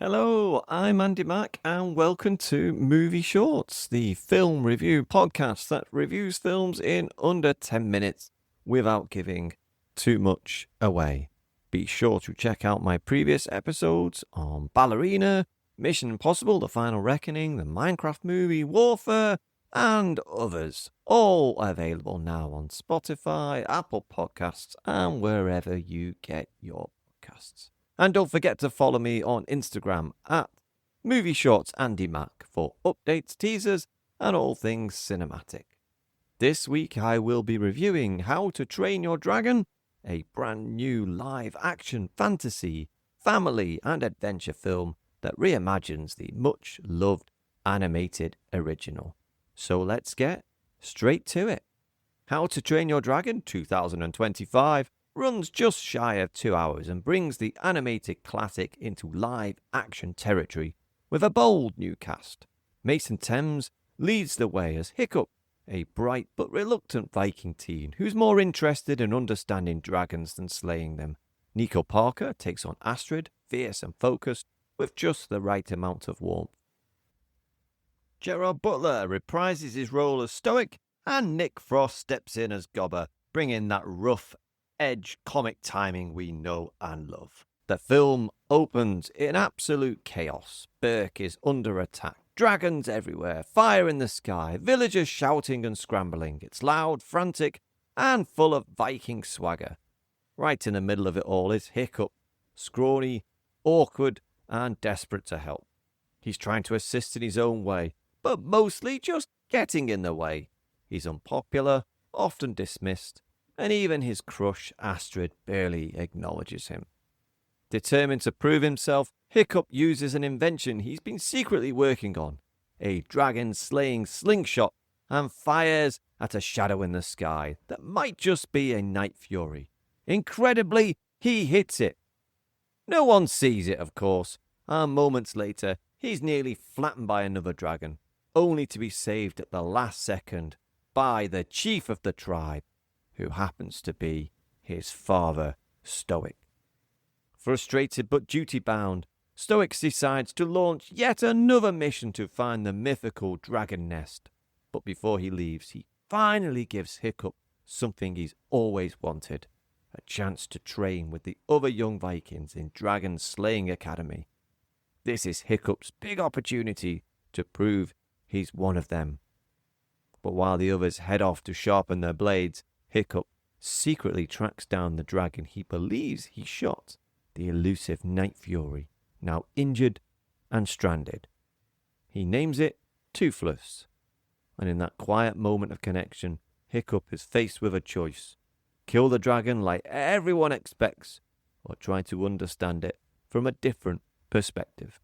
Hello, I'm Andy Mack, and welcome to Movie Shorts, the film review podcast that reviews films in under 10 minutes without giving too much away. Be sure to check out my previous episodes on Ballerina, Mission Impossible, The Final Reckoning, the Minecraft movie, Warfare, and others. All available now on Spotify, Apple Podcasts, and wherever you get your podcasts. And don't forget to follow me on Instagram at Movie Shorts Andy Mack for updates, teasers, and all things cinematic. This week I will be reviewing How to Train Your Dragon, a brand new live-action fantasy, family, and adventure film that reimagines the much-loved animated original. So let's get straight to it. How to Train Your Dragon 2025 runs just shy of 2 hours and brings the animated classic into live-action territory with a bold new cast. Mason Thames leads the way as Hiccup, a bright but reluctant Viking teen who's more interested in understanding dragons than slaying them. Nico Parker takes on Astrid, fierce and focused, with just the right amount of warmth. Gerard Butler reprises his role as Stoic, and Nick Frost steps in as Gobber, bringing that rough edge comic timing we know and love. The film opens in absolute chaos. Berk is under attack. Dragons everywhere, fire in the sky, villagers shouting and scrambling. It's loud, frantic, and full of Viking swagger. Right in the middle of it all is Hiccup, scrawny, awkward, and desperate to help. He's trying to assist in his own way, but mostly just getting in the way. He's unpopular, often dismissed, and even his crush, Astrid, barely acknowledges him. Determined to prove himself, Hiccup uses an invention he's been secretly working on, a dragon-slaying slingshot, and fires at a shadow in the sky that might just be a night fury. Incredibly, he hits it. No one sees it, of course, and moments later, he's nearly flattened by another dragon, only to be saved at the last second by the chief of the tribe, who happens to be his father, Stoic. Frustrated but duty-bound, Stoic decides to launch yet another mission to find the mythical dragon nest. But before he leaves, he finally gives Hiccup something he's always wanted, a chance to train with the other young Vikings in Dragon Slaying Academy. This is Hiccup's big opportunity to prove he's one of them. But while the others head off to sharpen their blades, Hiccup secretly tracks down the dragon he believes he shot, the elusive Night Fury, now injured and stranded. He names it Toothless, and in that quiet moment of connection, Hiccup is faced with a choice: kill the dragon like everyone expects, or try to understand it from a different perspective.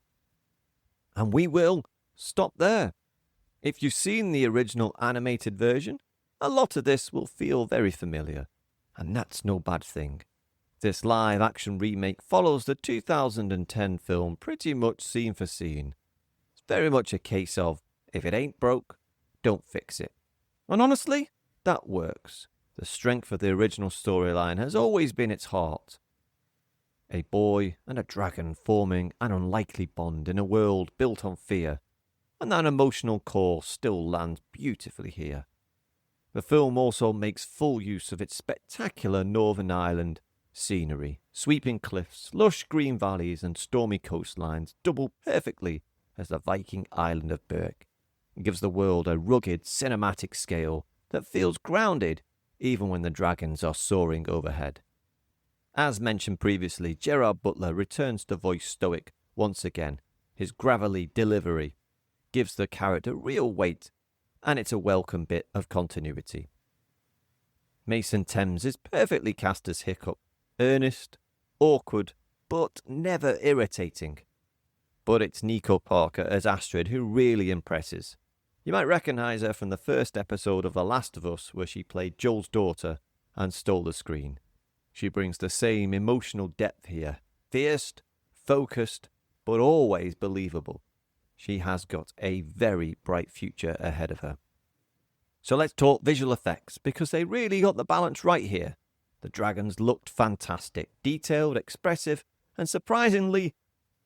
And we will stop there. If you've seen the original animated version, a lot of this will feel very familiar, and that's no bad thing. This live-action remake follows the 2010 film pretty much scene for scene. It's very much a case of, if it ain't broke, don't fix it. And honestly, that works. The strength of the original storyline has always been its heart. A boy and a dragon forming an unlikely bond in a world built on fear, and that emotional core still lands beautifully here. The film also makes full use of its spectacular Northern Ireland scenery. Sweeping cliffs, lush green valleys, and stormy coastlines double perfectly as the Viking island of Berk. It gives the world a rugged cinematic scale that feels grounded even when the dragons are soaring overhead. As mentioned previously, Gerard Butler returns to voice Stoic once again. His gravelly delivery gives the character real weight, and it's a welcome bit of continuity. Mason Thames is perfectly cast as Hiccup, earnest, awkward, but never irritating. But it's Nico Parker as Astrid who really impresses. You might recognise her from the first episode of The Last of Us, where she played Joel's daughter and stole the screen. She brings the same emotional depth here, fierce, focused, but always believable. She has got a very bright future ahead of her. So let's talk visual effects, because they really got the balance right here. The dragons looked fantastic, detailed, expressive, and surprisingly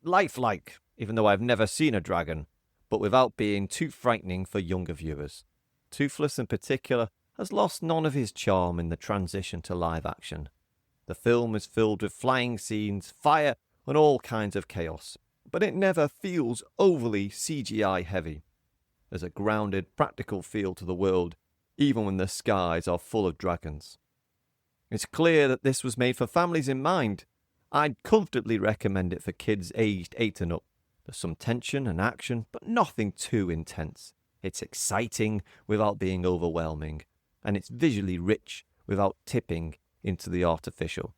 lifelike. even though I've never seen a dragon, but without being too frightening for younger viewers. Toothless in particular has lost none of his charm in the transition to live action. The film is filled with flying scenes, fire, and all kinds of chaos, but it never feels overly CGI heavy. There's a grounded, practical feel to the world, even when the skies are full of dragons. It's clear that this was made for families in mind. I'd comfortably recommend it for kids aged 8 and up. There's some tension and action, but nothing too intense. It's exciting without being overwhelming, and it's visually rich without tipping into the artificial.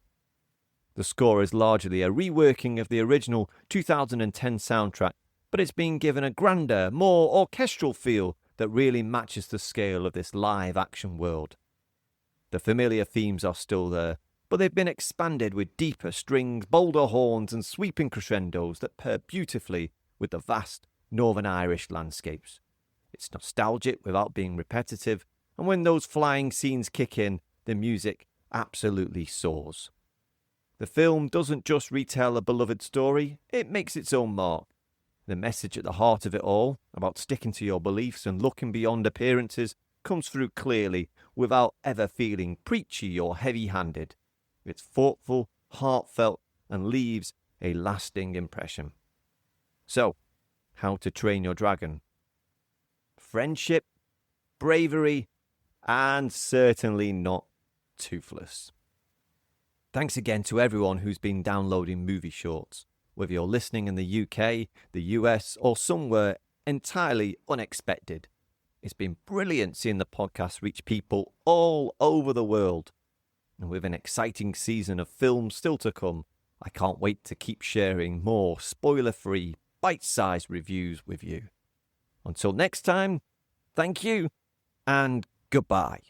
The score is largely a reworking of the original 2010 soundtrack, but it's been given a grander, more orchestral feel that really matches the scale of this live-action world. The familiar themes are still there, but they've been expanded with deeper strings, bolder horns, and sweeping crescendos that pair beautifully with the vast Northern Irish landscapes. It's nostalgic without being repetitive, and when those flying scenes kick in, the music absolutely soars. The film doesn't just retell a beloved story, it makes its own mark. The message at the heart of it all, about sticking to your beliefs and looking beyond appearances, comes through clearly without ever feeling preachy or heavy-handed. It's thoughtful, heartfelt, and leaves a lasting impression. So, How to Train Your Dragon. Friendship, bravery, and certainly not toothless. Thanks again to everyone who's been downloading movie shorts, whether you're listening in the UK, the US, or somewhere entirely unexpected. It's been brilliant seeing the podcast reach people all over the world. And with an exciting season of films still to come, I can't wait to keep sharing more spoiler-free, bite-sized reviews with you. Until next time, thank you and goodbye.